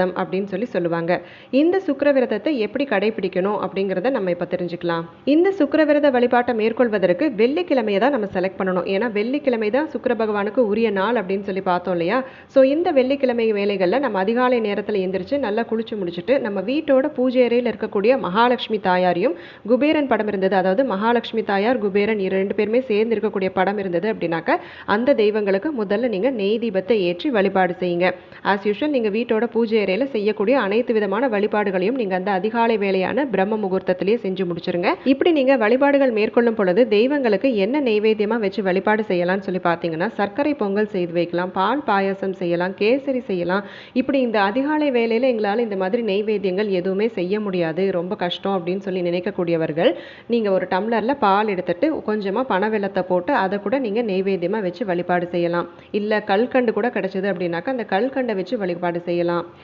அப்படின்னு சொல்லுவாங்க. இந்த சுக்கிர விரதத்தை எப்படி கடைபிடிக்கணும் அப்படிங்கிறத நம்ம இப்ப தெரிஞ்சுக்கலாம். இந்த சுக்கிர விரத வழிபாட்டை மேற்கொள்வதற்கு வெள்ளிக்கிழமையை தான் நம்ம செலக்ட் பண்ணணும். ஏன்னா வெள்ளிக்கிழமை தான் சுக்கிர பகவானுக்கு உரிய நாள் அப்படின்னு பார்த்தோம் இல்லையா? ஸோ இந்த வெள்ளிக்கிழமை வேலைகள்ல நம்ம அதிகாலை நேரத்தில் எந்திரிச்சு நல்லா குளிச்சு முடிச்சுட்டு நம்ம வீட்டோட பூஜை அறையில் இருக்கக்கூடிய மகாலட்சுமி தாயாரையும் குபேரன் படம் இருந்தது, அதாவது மகாலட்சுமி தாயார் குபேரன் 2 பேருமே சேர்ந்து இருக்கக்கூடிய படம் இருந்தது அப்படின்னாக்க அந்த தெய்வங்களுக்கு முதல்ல நீங்க நெய் தீபத்தை ஏற்றி வழிபாடு செய்யுங்க. ஆஸ் யூஷுவல் நீங்க வீட்டோட பூஜை அறையில செய்யக்கூடிய அனைத்து விதமான வழிபாடுகளையும் நீங்க அந்த அதிகாலை வேளையான பிரம்ம முகூர்த்தத்திலேயே செஞ்சு முடிச்சிருங்க. இப்படி நீங்க வழிபாடுகள் மேற்கொள்ளும் பொழுது தெய்வங்களுக்கு என்ன நெய்வேத்தியமா வச்சு வழிபாடு செய்யலாம்னு பார்த்தீங்கன்னா சர்க்கரை பொங்கல் செய்து வைக்கலாம், பால் பாயாசம் செய்யலாம், கேசரி செய்யலாம். இப்படி இந்த அதிகாலை வேளையில எங்களால் இந்த மாதிரி நெய்வேத்தியங்கள் எதுவுமே செய்ய முடியாது, ரொம்ப கஷ்டம் அப்படின்னு நினைக்கக்கூடியவர்கள் நீங்க ஒரு டம்ளர்ல பால் எடுத்துட்டு கொஞ்சமா பனை வெல்லத்தை போட்டு அதை கூட நீங்க நெய்வேத்தியமா வச்சு வழிபாடு செய்யலாம். இல்ல கல்கண்டு கூட கிடைச்சது அப்படின்னாக்கா அந்த கல்கண்டை வச்சு வழிபாடு செய்யலாம்.